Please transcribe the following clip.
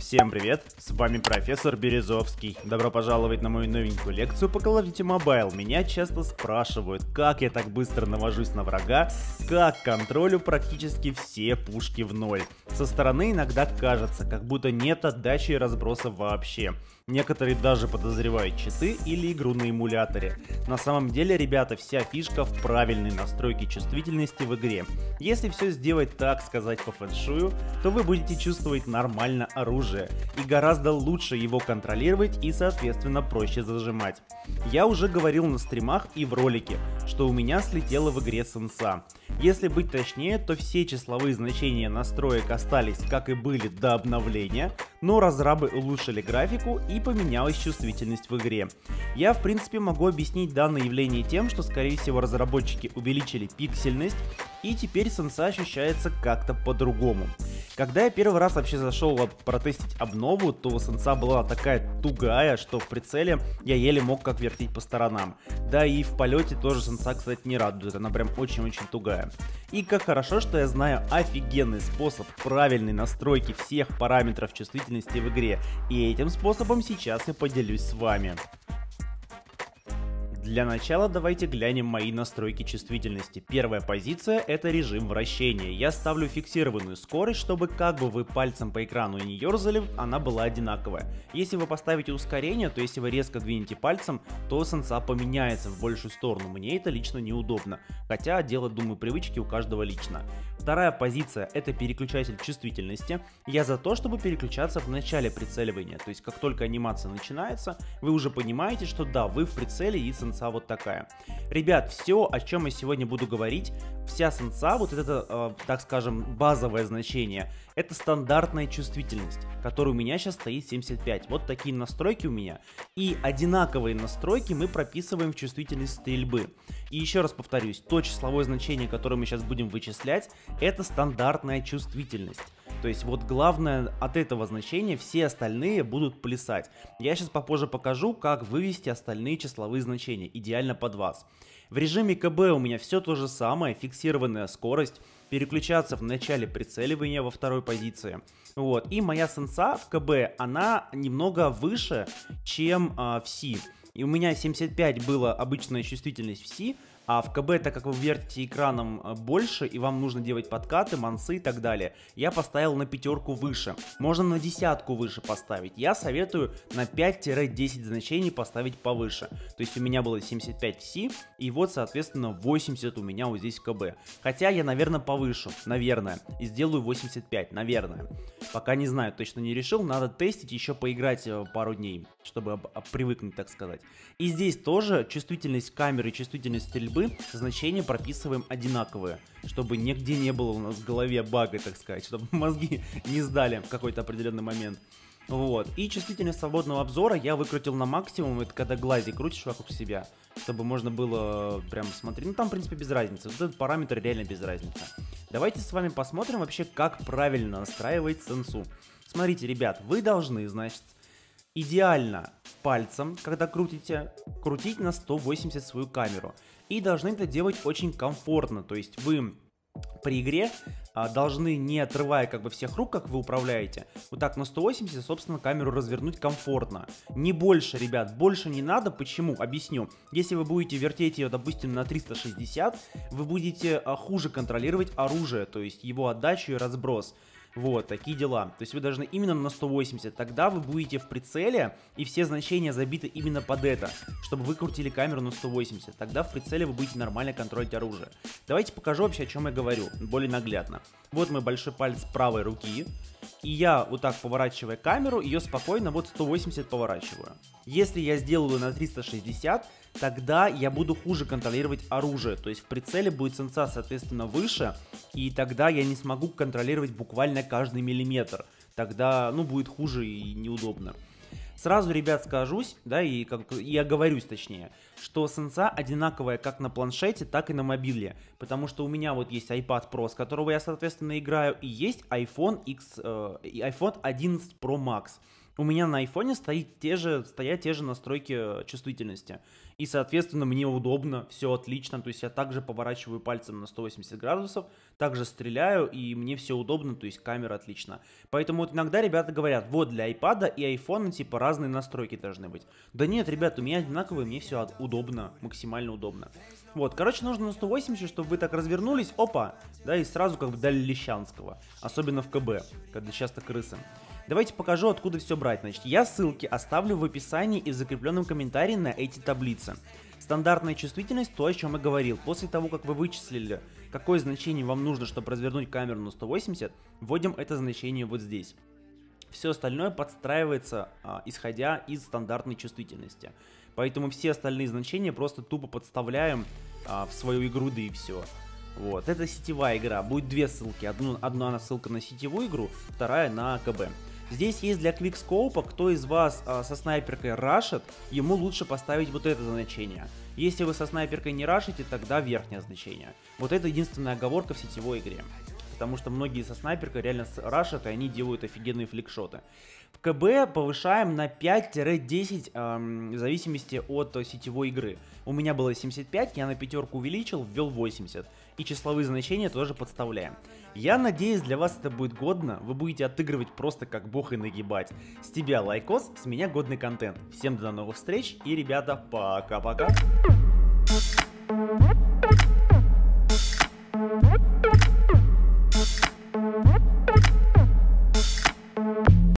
Всем привет, с вами профессор Березовский. Добро пожаловать на мою новенькую лекцию по Call of Duty Mobile. Меня часто спрашивают, как я так быстро навожусь на врага, как контролю практически все пушки в ноль. Со стороны иногда кажется, как будто нет отдачи и разброса вообще. Некоторые даже подозревают читы или игру на эмуляторе. На самом деле, ребята, вся фишка в правильной настройке чувствительности в игре. Если все сделать, так сказать, по фэншую, то вы будете чувствовать нормально оружие и гораздо лучше его контролировать и, соответственно, проще зажимать. Я уже говорил на стримах и в ролике, что у меня слетела в игре сенса. Если быть точнее, то все числовые значения настроек остались как и были до обновления, но разрабы улучшили графику и поменялась чувствительность в игре. Я в принципе могу объяснить данное явление тем, что скорее всего разработчики увеличили пиксельность и теперь сенса ощущается как-то по-другому. Когда я первый раз вообще зашел протестить обнову, то сенса была такая тугая, что в прицеле я еле мог как вертеть по сторонам. Да и в полете тоже сенса, кстати, не радует, она прям очень-очень тугая. И как хорошо, что я знаю офигенный способ правильной настройки всех параметров чувствительности в игре, и этим способом сейчас я поделюсь с вами. Для начала давайте глянем мои настройки чувствительности. Первая позиция — это режим вращения. Я ставлю фиксированную скорость, чтобы как бы вы пальцем по экрану и не ерзали, она была одинаковая. Если вы поставите ускорение, то если вы резко двинете пальцем, то сенса поменяется в большую сторону. Мне это лично неудобно. Хотя дело, думаю, привычки у каждого лично. Вторая позиция — это переключатель чувствительности. Я за то, чтобы переключаться в начале прицеливания. То есть как только анимация начинается, вы уже понимаете, что да, вы в прицеле и сенса вот такая. Ребят, все, о чем я сегодня буду говорить, вся сенса, вот это, так скажем, базовое значение, это стандартная чувствительность, которая у меня сейчас стоит 75. Вот такие настройки у меня. И одинаковые настройки мы прописываем в чувствительность стрельбы. И еще раз повторюсь, то числовое значение, которое мы сейчас будем вычислять, это стандартная чувствительность. То есть вот главное, от этого значения все остальные будут плясать. Я сейчас попозже покажу, как вывести остальные числовые значения, идеально под вас. В режиме КБ у меня все то же самое, фиксированная скорость, переключаться в начале прицеливания во второй позиции. Вот. И моя сенса в КБ, она немного выше, чем в Си. И у меня 75 была обычная чувствительность в Си, а в КБ, так как вы вертите экраном больше и вам нужно делать подкаты, мансы и так далее, я поставил на 5 выше. Можно на 10 выше поставить. Я советую на 5-10 значений поставить повыше. То есть у меня было 75 в Си, и вот, соответственно, 80 у меня вот здесь в КБ. Хотя я, наверное, повышу, наверное, и сделаю 85, наверное. Пока не знаю, точно не решил, надо тестить, еще поиграть пару дней, чтобы привыкнуть, так сказать. И здесь тоже чувствительность камеры и чувствительность стрельбы значения прописываем одинаковые, чтобы нигде не было у нас в голове бага, так сказать, чтобы мозги не сдали в какой-то определенный момент. Вот. И чувствительность свободного обзора я выкрутил на максимум, это когда глазик крутишь вокруг себя, чтобы можно было прям смотреть. Ну там, в принципе, без разницы. Вот этот параметр реально без разницы. Давайте с вами посмотрим вообще, как правильно настраивать сенсу. Смотрите, ребят, вы должны, значит, идеально пальцем, когда крутите, крутить на 180 свою камеру. И должны это делать очень комфортно. То есть вы при игре должны, не отрывая как бы всех рук, как вы управляете, вот так на 180, собственно, камеру развернуть комфортно. Не больше, ребят, больше не надо. Почему? Объясню. Если вы будете вертеть ее, допустим, на 360, вы будете хуже контролировать оружие, то есть его отдачу и разброс. Вот, такие дела. То есть вы должны именно на 180, тогда вы будете в прицеле, и все значения забиты именно под это, чтобы вы крутили камеру на 180. Тогда в прицеле вы будете нормально контролировать оружие. Давайте покажу вообще, о чем я говорю, более наглядно. Вот мой большой палец правой руки, и я вот так, поворачивая камеру, ее спокойно вот 180 поворачиваю. Если я сделаю на 360, тогда я буду хуже контролировать оружие, то есть в прицеле будет сенса, соответственно, выше, и тогда я не смогу контролировать буквально каждый миллиметр. Тогда, ну, будет хуже и неудобно. Сразу, ребят, скажусь, да, и оговорюсь точнее, что сенса одинаковая как на планшете, так и на мобиле. Потому что у меня вот есть iPad Pro, с которого я, соответственно, играю, и есть iPhone 11 Pro Max. У меня на айфоне стоят те же настройки чувствительности. И, соответственно, мне удобно, все отлично. То есть я также поворачиваю пальцем на 180 градусов, также стреляю, и мне все удобно, то есть камера отлично. Поэтому вот иногда ребята говорят, вот для айпада и айфона типа разные настройки должны быть. Да нет, ребят, у меня одинаковые, мне все удобно, максимально удобно. Вот, короче, нужно на 180, чтобы вы так развернулись, опа, да, и сразу как бы дали Лещанского. Особенно в КБ, когда часто крысы. Давайте покажу, откуда все брать. Значит, я ссылки оставлю в описании и в закрепленном комментарии на эти таблицы. Стандартная чувствительность, то, о чем я говорил. После того, как вы вычислили, какое значение вам нужно, чтобы развернуть камеру на 180, вводим это значение вот здесь. Все остальное подстраивается, исходя из стандартной чувствительности. Поэтому все остальные значения просто тупо подставляем в свою игру, да и все. Вот, это сетевая игра. Будет две ссылки. Одна ссылка на сетевую игру, вторая на КБ. Здесь есть для квикскоупа, кто из вас со снайперкой рашит, ему лучше поставить вот это значение. Если вы со снайперкой не рашите, тогда верхнее значение. Вот это единственная оговорка в сетевой игре. Потому что многие со снайперкой реально рашат, и они делают офигенные фликшоты. В КБ повышаем на 5-10 в зависимости от сетевой игры. У меня было 75, я на пятерку увеличил, ввел 80. И числовые значения тоже подставляем. Я надеюсь, для вас это будет годно. Вы будете отыгрывать просто как бог и нагибать. С тебя лайкос, с меня годный контент. Всем до новых встреч и, ребята, пока-пока.